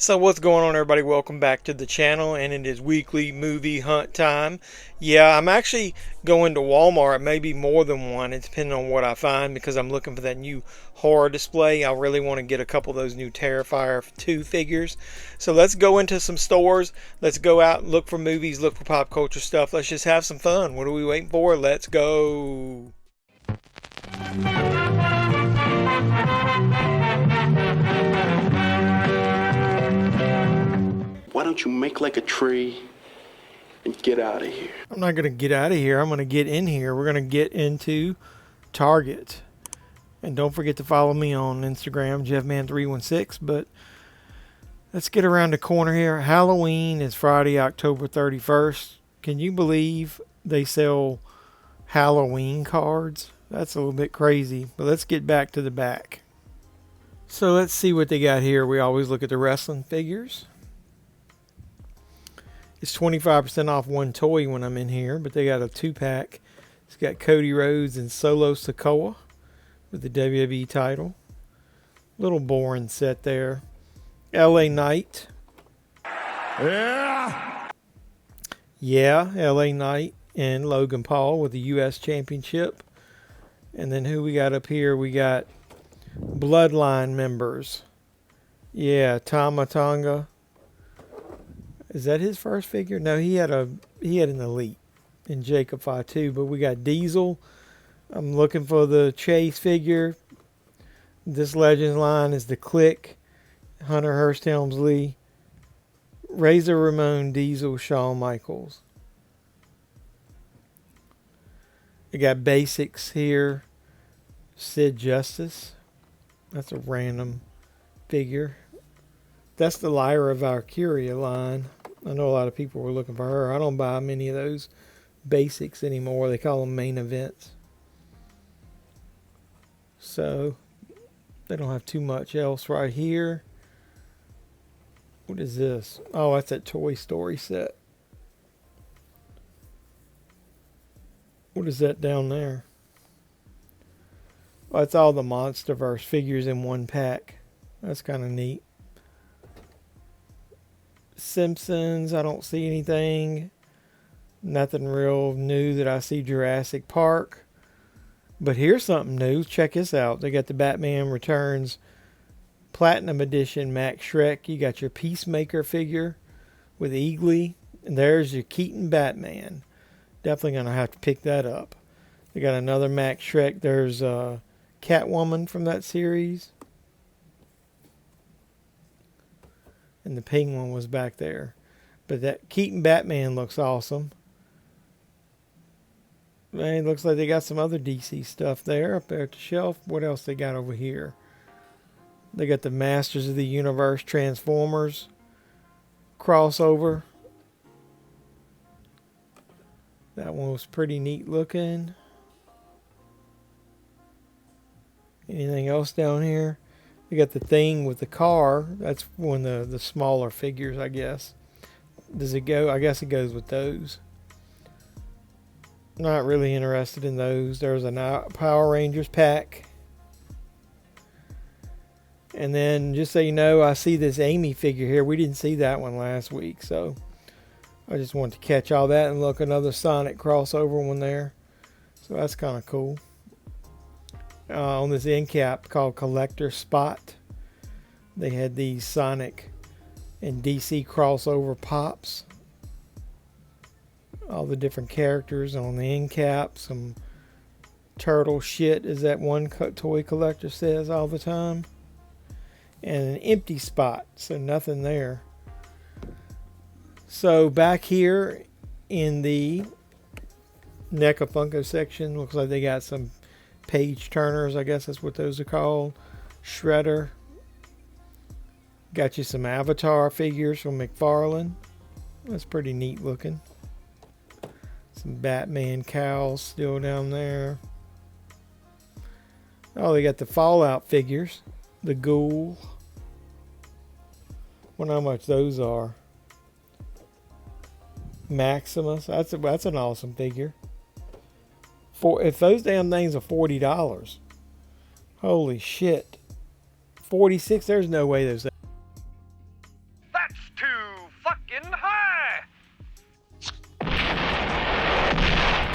So what's going on, everybody? Welcome back to the channel, and it is weekly movie hunt time. Yeah, I'm actually going to Walmart, maybe more than one, it's depending on what I find, because I'm looking for that new horror display. I really want to get a couple of those new Terrifier 2 figures. So let's go into some stores. Let's go out and look for movies, look for pop culture stuff. Let's just have some fun. What are we waiting for? Let's go. Why don't you make like a tree and get out of here? I'm not going to get out of here. I'm going to get in here. We're going to get into Target. And don't forget to follow me on Instagram, JeffMan316. But let's get around the corner here. Halloween is Friday, October 31st. Can you believe they sell Halloween cards? That's a little bit crazy. But let's get back to the back. So let's see what they got here. We always look at the wrestling figures. It's 25% off one toy when I'm in here, but they got a 2-pack. It's got Cody Rhodes and Solo Sikoa with the WWE title. Little boring set there. LA Knight. Yeah, LA Knight and Logan Paul with the US Championship. And then who we got up here? We got Bloodline members. Yeah, Tama Tonga. Is that his first figure? No, he had an Elite in Jacob Fatu, but we got Diesel. I'm looking for the Chase figure. This Legends line is the Click, Hunter Hearst Helmsley, Razor Ramon, Diesel, Shawn Michaels. We got basics here. Sid Justice. That's a random figure. That's the Lyra Valkyria line. I know a lot of people were looking for her. I don't buy many of those basics anymore. They call them main events. So, they don't have too much else right here. What is this? Oh, that's that Toy Story set. What is that down there? Oh, it's all the Monsterverse figures in one pack. That's kind of neat. Simpsons, I don't see anything. Nothing real new that I see. Jurassic Park. But here's something new. Check this out. They got the Batman Returns Platinum Edition Max Shrek. You got your Peacemaker figure with Eagly. And there's your Keaton Batman. Definitely going to have to pick that up. They got another Max Shrek. There's Catwoman from that series. And the Penguin was back there. But that Keaton Batman looks awesome. Man, it looks like they got some other DC stuff there up there at the shelf. What else they got over here? They got the Masters of the Universe Transformers crossover. That one was pretty neat looking. Anything else down here? We got the Thing with the car. That's one of the smaller figures, I guess. Does it go? I guess it goes with those. Not really interested in those. There's a Power Rangers pack. And then, just so you know, I see this Amy figure here. We didn't see that one last week, so I just wanted to catch all that and look. Another Sonic crossover one there. So that's kind of cool. On this end cap called Collector Spot, they had these Sonic and DC crossover pops. All the different characters on the end cap. Some turtle shit, as that one toy collector says all the time. And an empty spot, so nothing there. So back here in the NECA Funko section, looks like they got some page turners, I guess that's what those are called. Shredder. Got you some Avatar figures from McFarlane. That's pretty neat looking. Some Batman cows still down there. Oh, they got the Fallout figures. The Ghoul. Wonder how much those are. Maximus. That's an awesome figure. If those damn things are $40, holy shit. 46, there's no way those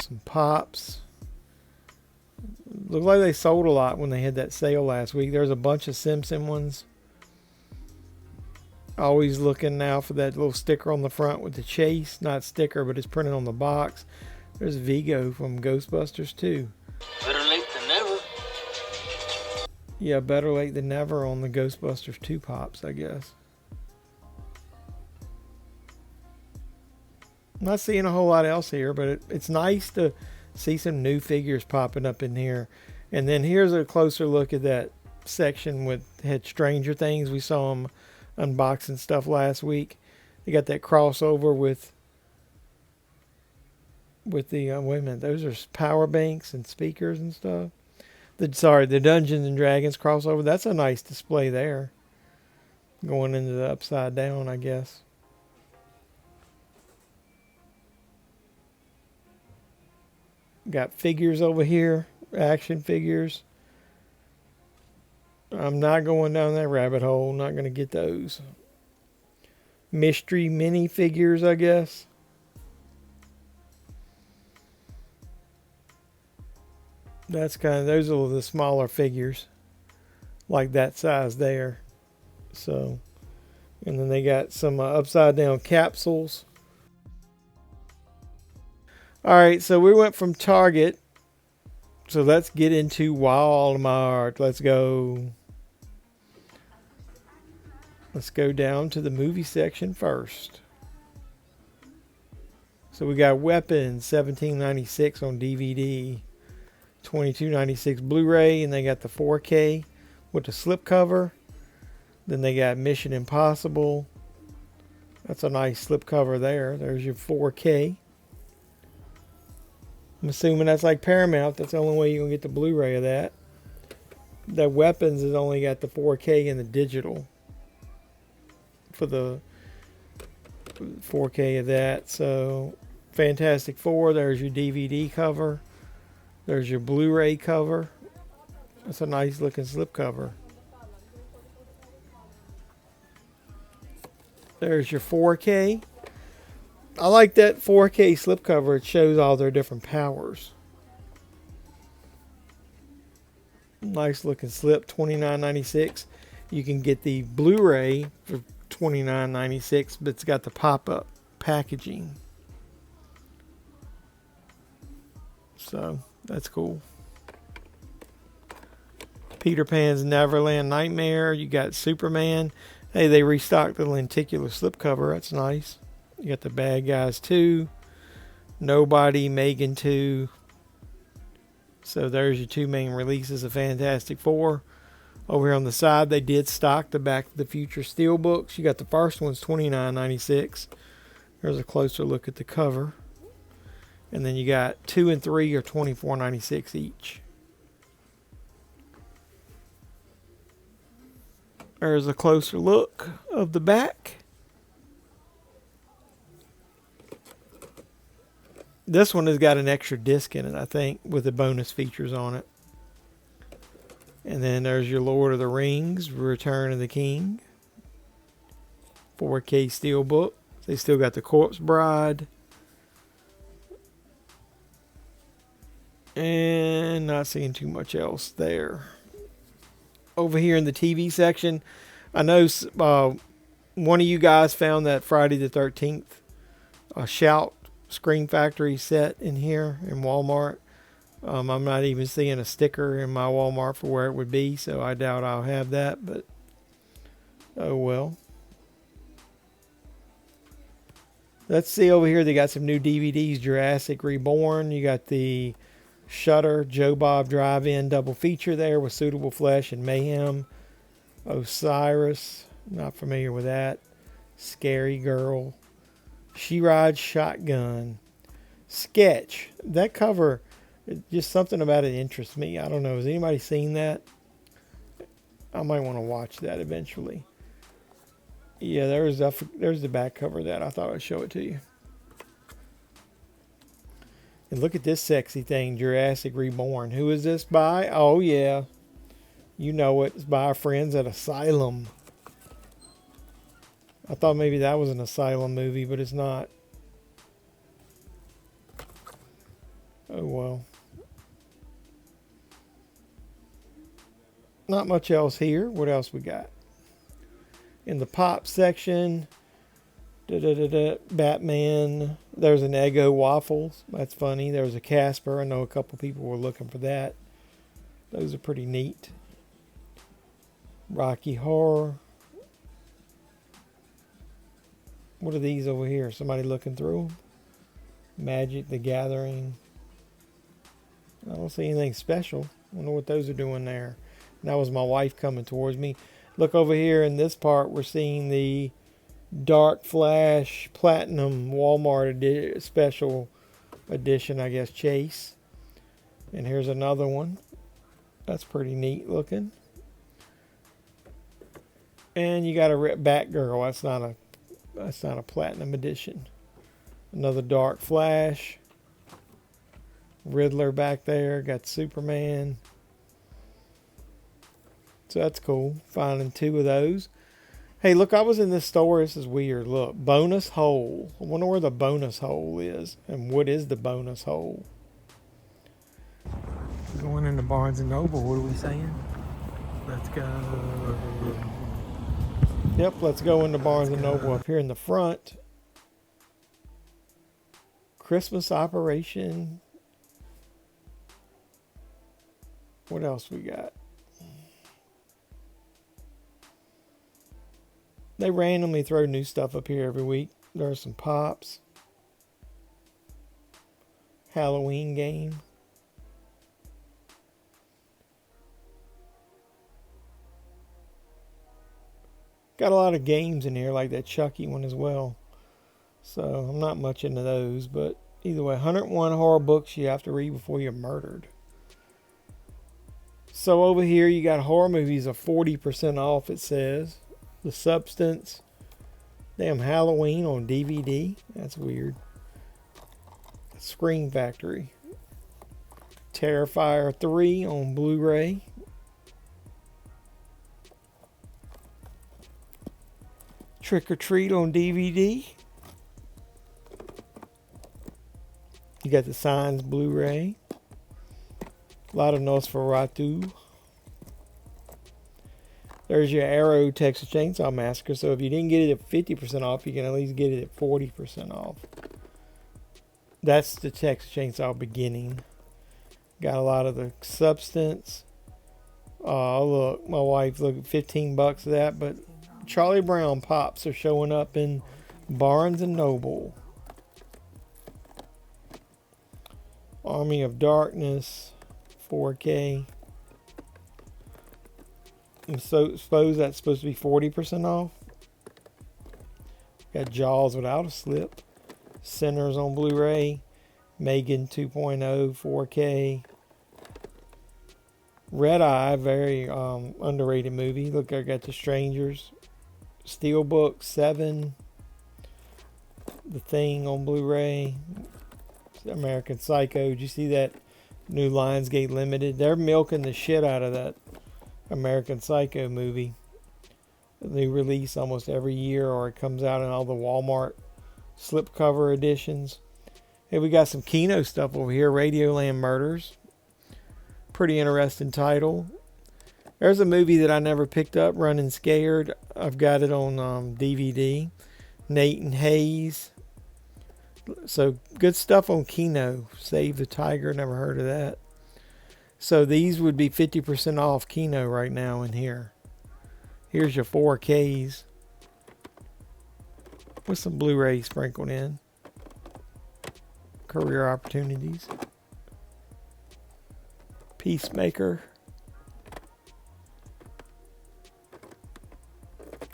Some pops. Looked like they sold a lot when they had that sale last week. There's a bunch of Simpson ones. Always looking now for that little sticker on the front with the chase. Not sticker, but it's printed on the box. There's Vigo from Ghostbusters too. Better late than never. Yeah, better late than never on the Ghostbusters 2 pops, I guess. I'm not seeing a whole lot else here, but it's nice to see some new figures popping up in here. And then here's a closer look at that section with had Stranger Things. We saw them unboxing stuff last week. They got that crossover with the wait a minute, those are power banks and speakers and stuff. The Dungeons and Dragons crossover. That's a nice display there. Going into the upside down, I guess. Got figures over here, action figures. I'm not going down that rabbit hole. Not going to get those. Mystery mini figures, I guess. That's those are the smaller figures, like that size there. So, and then they got some upside down capsules. All right, so we went from Target. So let's get into Walmart. Let's go down to the movie section first. So we got Weapons, $17.96 on DVD, $22.96 Blu-ray, and they got the 4K with the slipcover. Then they got Mission Impossible. That's a nice slipcover there. There's your 4K. I'm assuming that's like Paramount. That's the only way you're going to get the Blu-ray of that. That Weapons has only got the 4K and the digital for the 4K of that. So, Fantastic Four, there's your DVD cover. There's your Blu-ray cover. That's a nice looking slipcover. There's your 4K. I like that 4K slipcover. It shows all their different powers. Nice looking slip, $29.96. You can get the Blu-ray for $29.96, but it's got the pop-up packaging. So, that's cool. Peter Pan's Neverland Nightmare. You got Superman. Hey, they restocked the lenticular slipcover. That's nice. You got the Bad Guys 2, Nobody, Megan 2. So there's your two main releases of Fantastic Four. Over here on the side, they did stock the Back to the Future Steelbooks. You got the first one's $29.96. There's a closer look at the cover. And then you got 2 and 3 are $24.96 each. There's a closer look of the back. This one has got an extra disc in it, I think, with the bonus features on it. And then there's your Lord of the Rings, Return of the King. 4K Steelbook. They still got the Corpse Bride. And not seeing too much else there. Over here in the TV section, I know one of you guys found that Friday the 13th Shout Scream Factory set in here in Walmart. I'm not even seeing a sticker in my Walmart for where it would be, so I doubt I'll have that, but oh well. Let's see over here, they got some new DVDs. Jurassic Reborn. You got the Shudder Joe Bob Drive-In double feature there with Suitable Flesh and Mayhem. Osiris, not familiar with that. Scary Girl. She Rides Shotgun. Sketch. That cover, just something about it interests me. I don't know. Has anybody seen that? I might want to watch that eventually. Yeah, there's the back cover of that. I thought I'd show it to you. And look at this sexy thing, Jurassic Reborn. Who is this by? Oh, yeah. You know it. It's by our friends at Asylum. I thought maybe that was an Asylum movie, but it's not. Oh well. Not much else here. What else we got? In the pop section, Batman. There's an Eggo Waffles. That's funny. There's a Casper. I know a couple people were looking for that. Those are pretty neat. Rocky Horror. What are these over here? Somebody looking through them? Magic the Gathering. I don't see anything special. I wonder what those are doing there. And that was my wife coming towards me. Look over here in this part. We're seeing the Dark Flash Platinum Walmart special edition, I guess, Chase. And here's another one. That's pretty neat looking. And you got a Batgirl. That's not a platinum edition. Another Dark Flash. Riddler back there. Got Superman. So that's cool. Finding two of those. Hey, look, I was in this store. This is weird. Look, bonus hole. I wonder where the bonus hole is. And what is the bonus hole? Going into Barnes & Noble. What are we saying? Let's go. Yep, let's go into Barnes & Noble up here in the front. Christmas Operation. What else we got? They randomly throw new stuff up here every week. There are some pops. Halloween game. Got a lot of games in here, like that Chucky one as well. So I'm not much into those, but either way, 101 horror books you have to read before you're murdered. So over here you got horror movies are 40% off, it says. The Substance. Damn, Halloween on DVD. That's weird. Scream Factory. Terrifier 3 on Blu-ray. Trick or Treat on DVD. You got the Signs Blu-ray. A lot of Nosferatu. There's your Arrow Texas Chainsaw Massacre. So if you didn't get it at 50% off, you can at least get it at 40% off. That's the Texas Chainsaw beginning. Got a lot of the Substance. Look, my wife looked at $15 for that. But Charlie Brown pops are showing up in Barnes & Noble. Army of Darkness, 4K. And so suppose that's supposed to be 40% off. Got Jaws without a slip. Sinners on Blu-ray. Megan 2.0 4K. Red Eye, very underrated movie. Look, I got The Strangers. Steelbooks 7. The Thing on Blu-ray. American Psycho. Did you see that new Lionsgate Limited? They're milking the shit out of that American Psycho movie. They release almost every year, or it comes out in all the Walmart slipcover editions. Hey, we got some Kino stuff over here. Radioland Murders. Pretty interesting title. There's a movie that I never picked up, Running Scared. I've got it on DVD. Nathan Hayes. So good stuff on Kino. Save the Tiger. Never heard of that. So these would be 50% off Kino right now in here. Here's your 4Ks. With some Blu-ray sprinkled in. Career Opportunities. Peacemaker.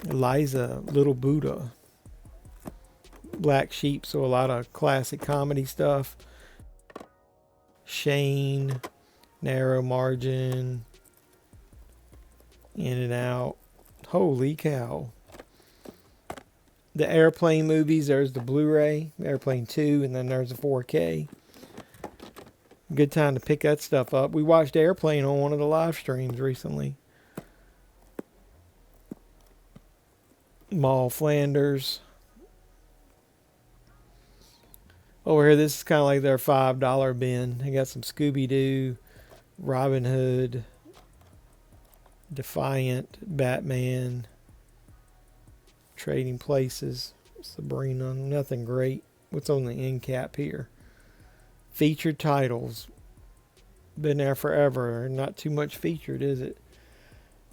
Eliza, Little Buddha. Black Sheep, so a lot of classic comedy stuff. Shane. Narrow Margin. In and Out. Holy cow. The Airplane movies, there's the Blu-ray, Airplane 2, and then there's the 4K. Good time to pick that stuff up. We watched Airplane on one of the live streams recently. Mall Flanders. Over here, this is kind of like their $5 bin. They got some Scooby-Doo, Robin Hood, Defiant, Batman, Trading Places, Sabrina. Nothing great. What's on the end cap here? Featured titles. Been there forever. Not too much featured, is it?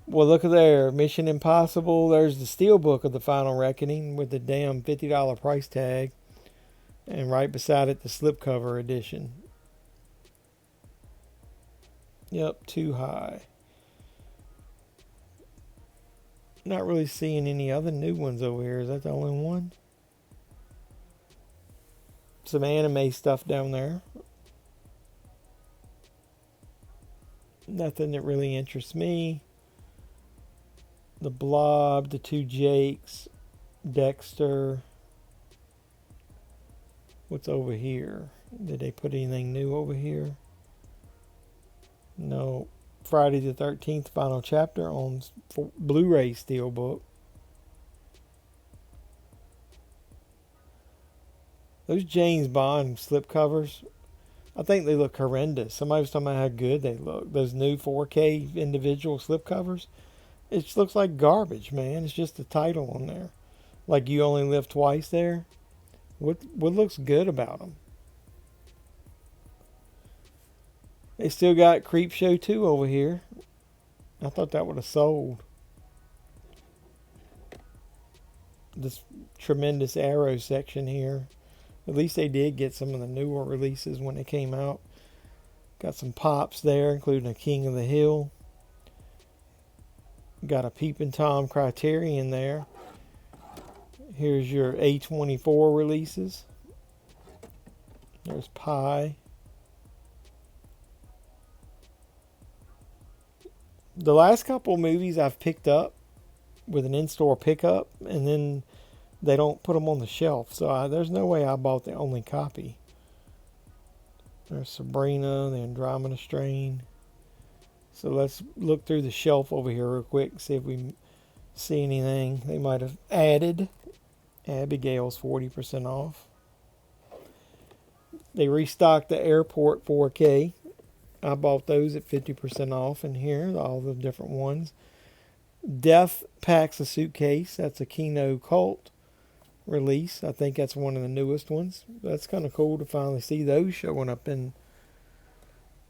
Well, look at there. Mission Impossible. There's the Steelbook of the Final Reckoning with the damn $50 price tag. And right beside it, the slipcover edition. Yep, too high. Not really seeing any other new ones over here. Is that the only one? Some anime stuff down there. Nothing that really interests me. The Blob, the Two Jakes, Dexter. What's over here? Did they put anything new over here? No. Friday the 13th final chapter on Blu-ray Steelbook. Those James Bond slipcovers, I think they look horrendous. Somebody was talking about how good they look. Those new 4K individual slipcovers, it just looks like garbage, man. It's just the title on there. Like You Only Live Twice there. What looks good about them? They still got Creepshow 2 over here. I thought that would have sold. This tremendous Arrow section here. At least they did get some of the newer releases when they came out. Got some pops there, including a King of the Hill. Got a Peepin' Tom Criterion there. Here's your A24 releases. There's Pi. The last couple movies I've picked up with an in-store pickup, and then they don't put them on the shelf. So there's no way I bought the only copy. There's Sabrina, the Andromeda Strain. So let's look through the shelf over here real quick and see if we see anything they might have added. Abigail's 40% off. They restocked the Airport 4K. I bought those at 50% off in here, all the different ones. Death Packs a Suitcase. That's a Kino Cult release. I think that's one of the newest ones. That's kind of cool to finally see those showing up in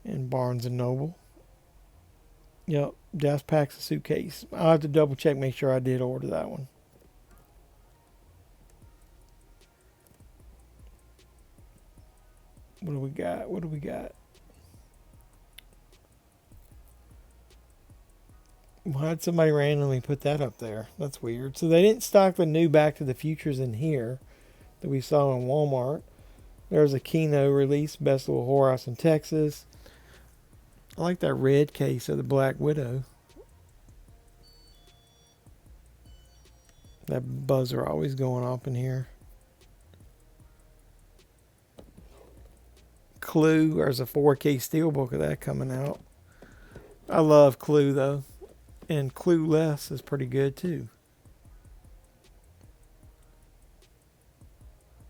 Barnes & Noble. Yep, Death Packs a Suitcase. I'll have to double check, make sure I did order that one. What do we got? What do we got? Why'd somebody randomly put that up there? That's weird. So they didn't stock the new Back to the Futures in here that we saw in Walmart. There's a Kino release, Best Little Whorehouse in Texas. I like that red case of the Black Widow. That buzzer always going off in here. Clue, there's a 4K steelbook of that coming out. I love Clue though. And Clueless is pretty good too.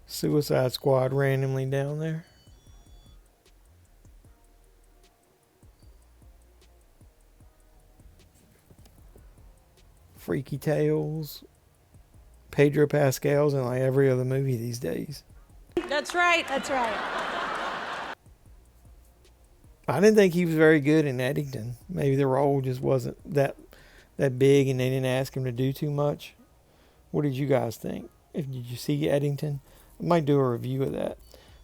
Suicide Squad randomly down there. Freaky Tales. Pedro Pascal's in like every other movie these days. That's right. That's right. I didn't think he was very good in Eddington. Maybe the role just wasn't that big and they didn't ask him to do too much. What did you guys think? Did you see Eddington? I might do a review of that.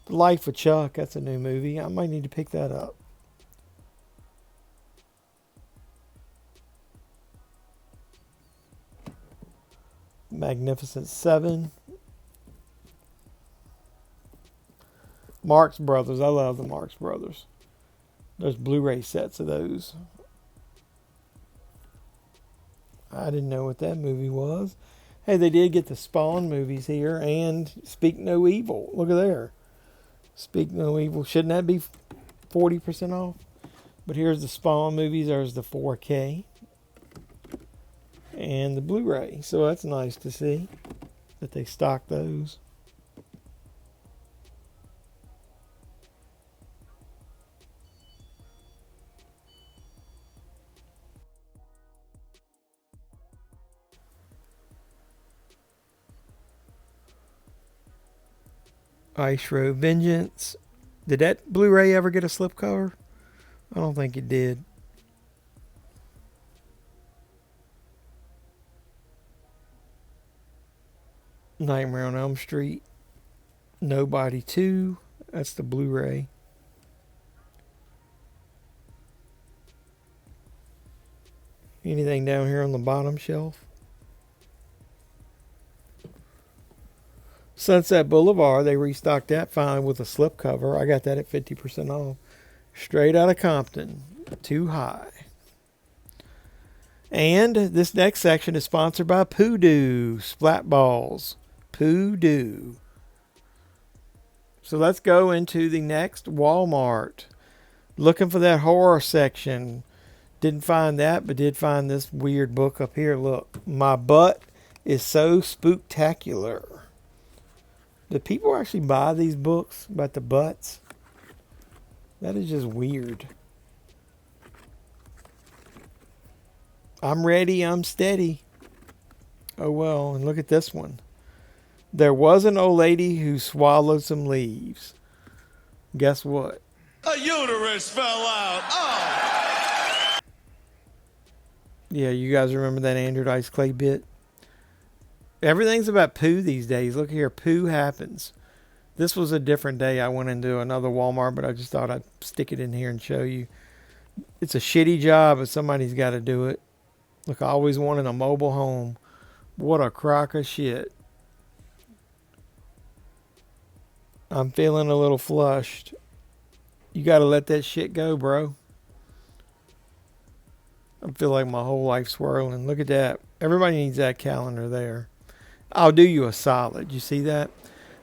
The Life of Chuck, that's a new movie. I might need to pick that up. Magnificent Seven. Marx Brothers. I love the Marx Brothers. There's Blu-ray sets of those. I didn't know what that movie was. Hey, they did get the Spawn movies here and Speak No Evil. Look at there. Speak No Evil. Shouldn't that be 40% off? But here's the Spawn movies. There's the 4K. And the Blu-ray. So that's nice to see that they stock those. Ice Road Vengeance. Did that Blu-ray ever get a slipcover? I don't think it did. Nightmare on Elm Street. Nobody 2. That's the Blu-ray. Anything down here on the bottom shelf? Sunset Boulevard, they restocked that fine with a slipcover. I got that at 50% off. Straight out of Compton. Too high. And this next section is sponsored by Poodoo Splat Balls. Poodoo. So let's go into the next Walmart. Looking for that horror section. Didn't find that, but did find this weird book up here. Look, My Butt is So Spooktacular. Do people actually buy these books about the butts? That is just weird. I'm ready, I'm steady. Oh well, and look at this one. There was an old lady who swallowed some leaves. Guess what? A uterus fell out. Oh! Yeah, you guys remember that Andrew Dice Clay bit? Everything's about poo these days. Look here, poo happens. This was a different day. I went into another Walmart, but I just thought I'd stick it in here and show you. It's a shitty job, but somebody's got to do it. Look, I always wanted a mobile home. What a crock of shit. I'm feeling a little flushed. You got to let that shit go, bro. I feel like my whole life's swirling. Look at that. Everybody needs that calendar there. I'll do you a solid. You see that?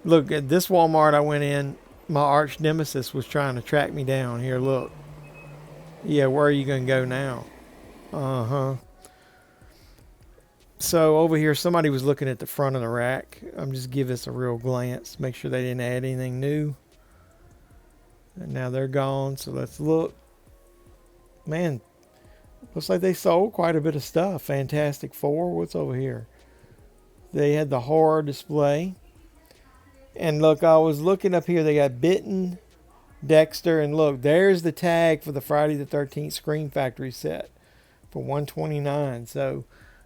Look, at this Walmart I went in, my arch nemesis was trying to track me down. Here, look. Yeah, where are you going to go now? Uh-huh. So over here, somebody was looking at the front of the rack. I'm just give this a real glance. Make sure they didn't add anything new. And now they're gone, so let's look. Man, looks like they sold quite a bit of stuff. Fantastic Four. What's over here? They had the horror display. And look, I was looking up here. They got Bitten, Dexter, and look, there's the tag for the Friday the 13th Scream Factory set for $129. So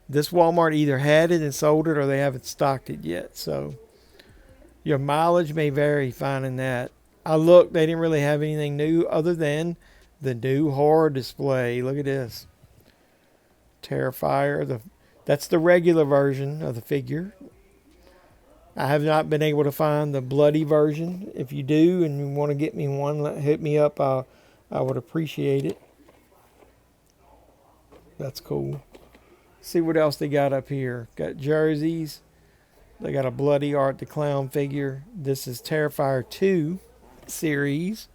this Walmart either had it and sold it or they haven't stocked it yet. So your mileage may vary finding that. I looked, they didn't really have anything new other than the new horror display. Look at this. Terrifier. That's the regular version of the figure. I have not been able to find the bloody version. If you do and you want to get me one, hit me up. I would appreciate it. That's cool. See what else they got up here. Got jerseys. They got a bloody Art the Clown figure. This is Terrifier 2 series.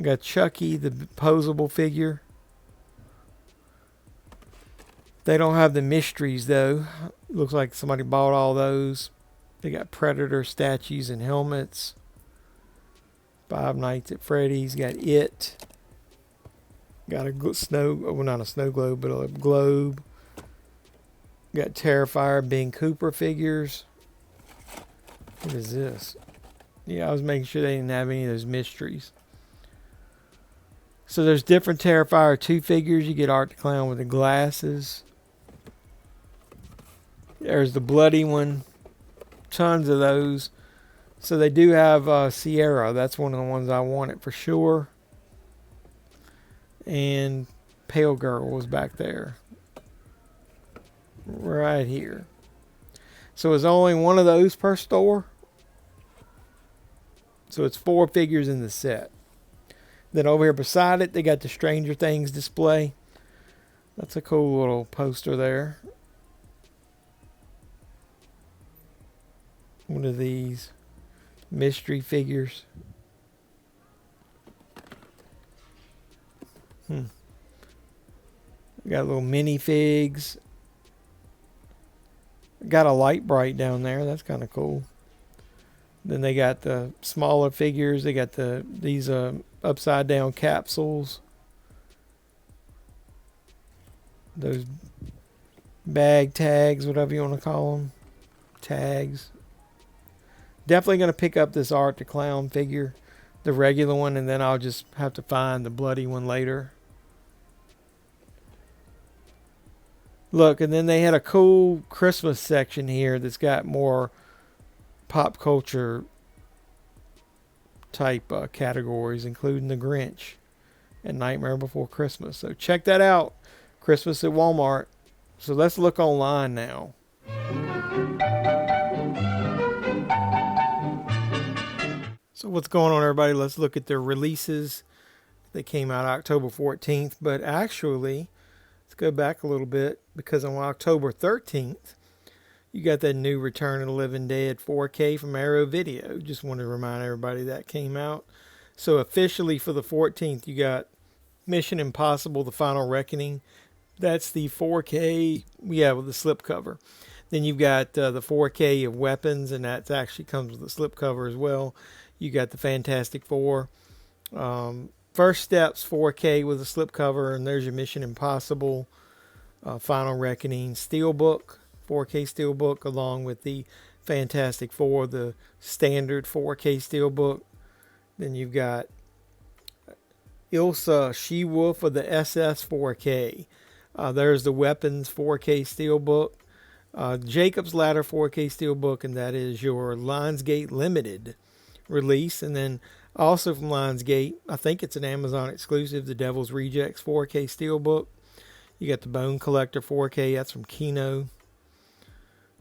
Got Chucky, the posable figure. They don't have the mysteries though. Looks like somebody bought all those. They got Predator statues and helmets. Five Nights at Freddy's. Got It. Got a snow, well not a snow globe, but a globe. Got Terrifier, Ben Cooper figures. What is this? Yeah, I was making sure they didn't have any of those mysteries. So there's different Terrifier 2 figures. You get Art the Clown with the glasses. There's the bloody one. Tons of those. So they do have Sierra. That's one of the ones I wanted for sure. And Pale Girl was back there. Right here. So it's only one of those per store. So it's 4 figures in the set. Then over here beside it, they got the Stranger Things display. That's a cool little poster there. What are these? Mystery figures. Got little minifigs. Got a Light Bright down there. That's kind of cool. Then they got the smaller figures. They got these upside down capsules. Those bag tags, whatever you want to call them. Tags. Definitely going to pick up this Art the Clown figure, the regular one, and then I'll just have to find the bloody one later. Look, and then they had a cool Christmas section here that's got more pop culture type categories, including The Grinch and Nightmare Before Christmas. So check that out. Christmas at Walmart. So let's look online now. So what's going on, everybody? Let's look at their releases. They came out October 14th, but actually, let's go back a little bit, because on October 13th, you got that new Return of the Living Dead 4K from Arrow Video. Just wanted to remind everybody that came out. So officially for the 14th, you got Mission Impossible: The Final Reckoning. That's the 4K, yeah, with the slipcover. Then you've got the 4K of Weapons, and that actually comes with the slipcover as well. You got the Fantastic Four. First Steps 4K with a slipcover, and there's your Mission Impossible Final Reckoning Steelbook, 4K Steelbook, along with the Fantastic Four, the standard 4K Steelbook. Then you've got Ilsa She-Wolf of the SS 4K. There's the Weapons 4K Steelbook. Jacob's Ladder 4K Steelbook, and that is your Lionsgate Limited release. And then also from Lionsgate, I think it's an Amazon exclusive, the Devil's Rejects 4K Steelbook. You got the Bone Collector 4K, that's from Kino.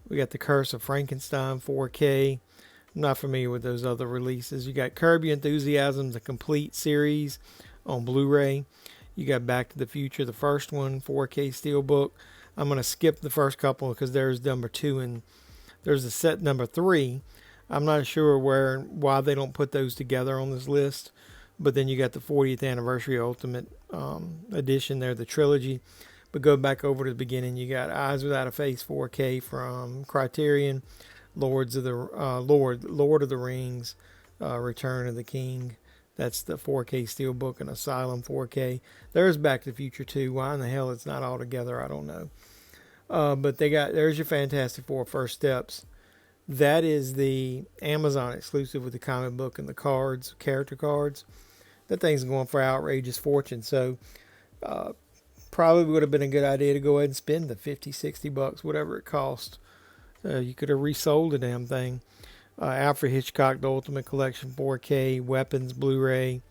We got the Curse of Frankenstein 4K. I'm not familiar with those other releases. You got Curb Your Enthusiasm, the complete series on Blu-ray. You got Back to the Future, the first one, 4K Steelbook. I'm going to skip the first couple because there's number 2 and there's a set number 3. I'm not sure why they don't put those together on this list. But then you got the 40th Anniversary Ultimate Edition there, the trilogy. But go back over to the beginning. You got Eyes Without a Face 4K from Criterion, Lord of the Rings, Return of the King. That's the 4K Steelbook, and Asylum 4K. There's Back to the Future 2. Why in the hell it's not all together, I don't know. But there's your Fantastic Four First Steps. That is the Amazon exclusive with the comic book and the cards, character cards. That thing's going for outrageous fortune. So probably would have been a good idea to go ahead and spend the $50-$60, whatever it cost. You could have resold the damn thing. Alfred Hitchcock, The Ultimate Collection 4K, Weapons Blu-ray,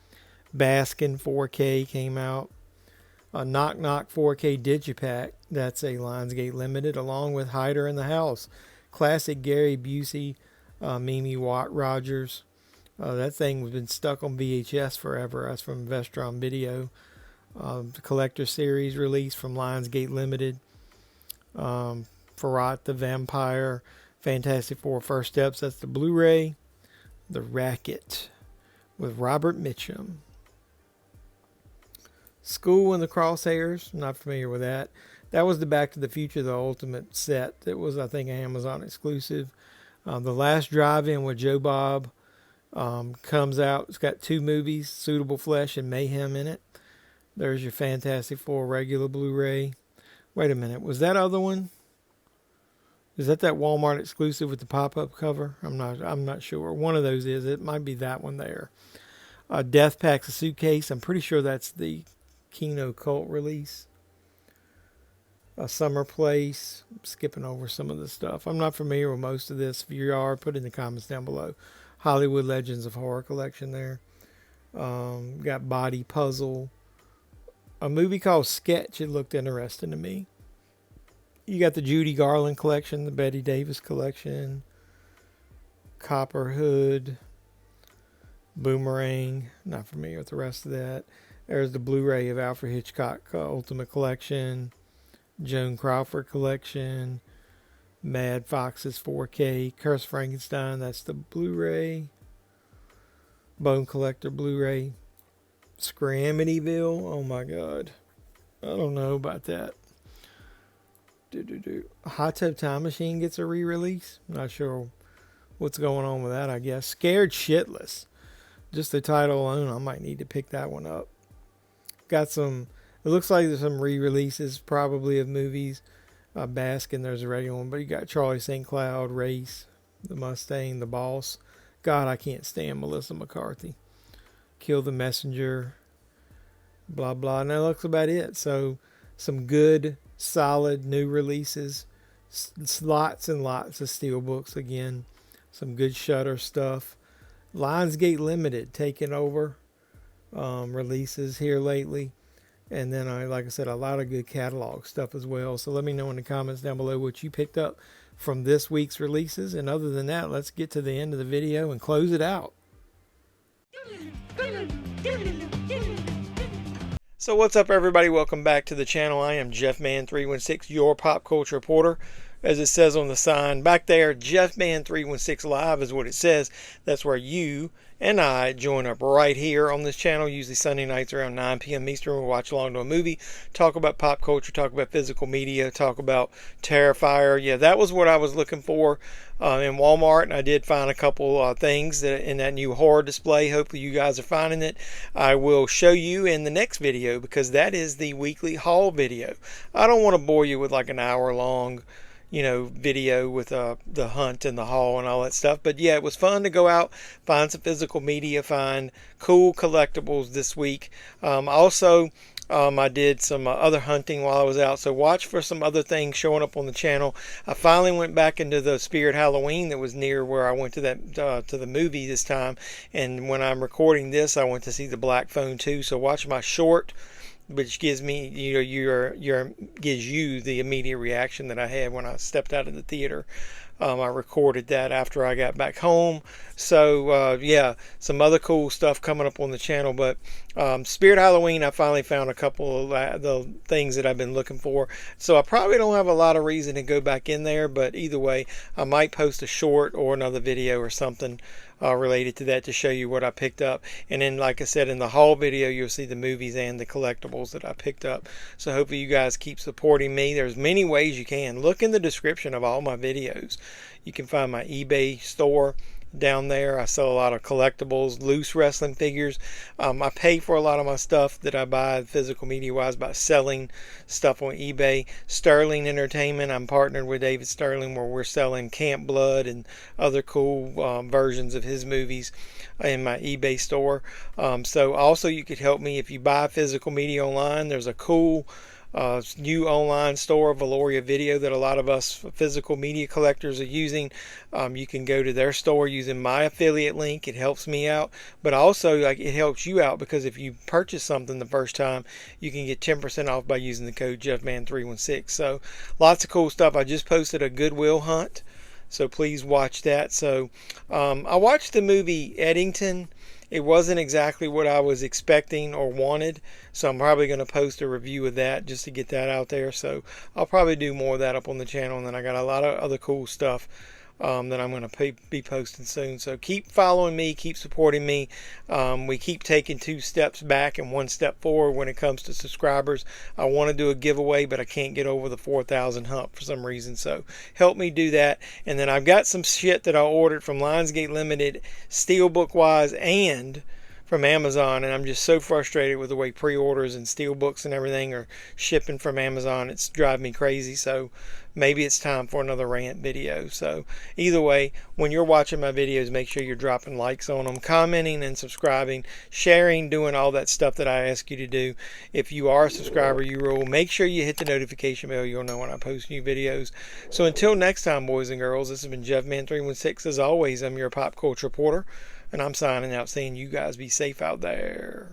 Baskin 4K came out. Knock Knock 4K Digipack, that's a Lionsgate Limited, along with Hider in the House. Classic Gary Busey, Mimi Watt Rogers. That thing has been stuck on VHS forever. That's from Vestron Video. The Collector Series release from Lionsgate Limited. Farrat the Vampire, Fantastic Four First Steps. That's the Blu-ray. The Racket with Robert Mitchum. School in the Crosshairs. Not familiar with that. That was the Back to the Future, the Ultimate set. That was, I think, an Amazon exclusive. The Last Drive-In with Joe Bob comes out. It's got 2 movies, Suitable Flesh and Mayhem in it. There's your Fantastic Four regular Blu-ray. Wait a minute. Was that other one? Is that Walmart exclusive with the pop-up cover? I'm not sure. One of those is. It might be that one there. Death Packs a Suitcase. I'm pretty sure that's the Kino Cult release. Summer Place. I'm skipping over some of the stuff. I'm not familiar with most of this. If you are, put it in the comments down below. Hollywood Legends of Horror collection there. Got Body Puzzle. A movie called Sketch. It looked interesting to me. You got the Judy Garland collection, the Betty Davis collection, Copperhood, Boomerang. Not familiar with the rest of that. There's the Blu-ray of Alfred Hitchcock Ultimate Collection, Joan Crawford collection, Mad Foxes 4K, Curse of Frankenstein. That's the Blu-ray. Bone Collector Blu-ray. Scramityville. Oh my God. I don't know about that. Hot Tub Time Machine gets a re-release. Not sure what's going on with that, I guess. Scared Shitless. Just the title alone, I might need to pick that one up. Got some, it looks like there's some re-releases probably of movies. Baskin, there's a regular one, but you got Charlie St. Cloud, Race, The Mustang, The Boss. God, I can't stand Melissa McCarthy. Kill the Messenger, blah, blah. And that looks about it. So some good, solid new releases. Lots and lots of Steelbooks again. Some good Shutter stuff. Lionsgate Limited taking over releases here lately. And then, like I said, a lot of good catalog stuff as well. So let me know in the comments down below what you picked up from this week's releases. And other than that, let's get to the end of the video and close it out. So what's up, everybody? Welcome back to the channel. I am JeffMan316, your pop culture reporter. As it says on the sign back there, JeffMan316 Live is what it says. That's where you and I join up right here on this channel, usually Sunday nights around 9 p.m. Eastern. We'll watch along to a movie, talk about pop culture, talk about physical media, talk about Terrifier. Yeah, that was what I was looking for in Walmart, and I did find a couple things that in that new horror display. Hopefully you guys are finding it. I will show you in the next video because that is the weekly haul video. I don't want to bore you with like an hour long video with the hunt and the haul and all that stuff. But yeah, it was fun to go out, find some physical media, find cool collectibles this week. Also, I did some other hunting while I was out, so watch for some other things showing up on the channel. I finally went back into the Spirit Halloween that was near where I went to to the movie this time. And when I'm recording this, I went to see the Black Phone 2. So watch my short, which gives me, gives you the immediate reaction that I had when I stepped out of the theater. I recorded that after I got back home. So, yeah, some other cool stuff coming up on the channel. But Spirit Halloween, I finally found a couple of the things that I've been looking for. So I probably don't have a lot of reason to go back in there. But either way, I might post a short or another video or something related to that to show you what I picked up. And then, like I said, in the haul video, you'll see the movies and the collectibles that I picked up. So hopefully you guys keep supporting me. There's many ways you can. Look in the description of all my videos. You can find my eBay store down there. I sell a lot of collectibles, loose wrestling figures. I pay for a lot of my stuff that I buy physical media wise by selling stuff on eBay. Sterling Entertainment, I'm partnered with David Sterling where we're selling Camp Blood and other cool versions of his movies in my eBay store. So also you could help me if you buy physical media online. There's a cool new online store, Valoria Video, that a lot of us physical media collectors are using. You can go to their store using my affiliate link. It helps me out, but also it helps you out because if you purchase something the first time, you can get 10% off by using the code JeffMan316. So lots of cool stuff. I just posted a Goodwill hunt, so please watch that. So I watched the movie Eddington. It wasn't exactly what I was expecting or wanted, so I'm probably going to post a review of that just to get that out there. So I'll probably do more of that up on the channel, and then I got a lot of other cool stuff that I'm going to be posting soon. So keep following me, keep supporting me. We keep taking 2 steps back and 1 step forward when it comes to subscribers. I want to do a giveaway, but I can't get over the 4,000 hump for some reason. So help me do that. And then I've got some shit that I ordered from Lionsgate Limited, Steelbook wise, and from Amazon, and I'm just so frustrated with the way pre-orders and Steelbooks and everything are shipping from Amazon. It's driving me crazy. So maybe it's time for another rant video. So either way, when you're watching my videos, make sure you're dropping likes on them, commenting and subscribing, sharing, doing all that stuff that I ask you to do. If you are a subscriber, you rule. Make sure you hit the notification bell. You'll know when I post new videos. So until next time, boys and girls, this has been JeffMan316. As always, I'm your pop culture reporter, and I'm signing out saying you guys be safe out there.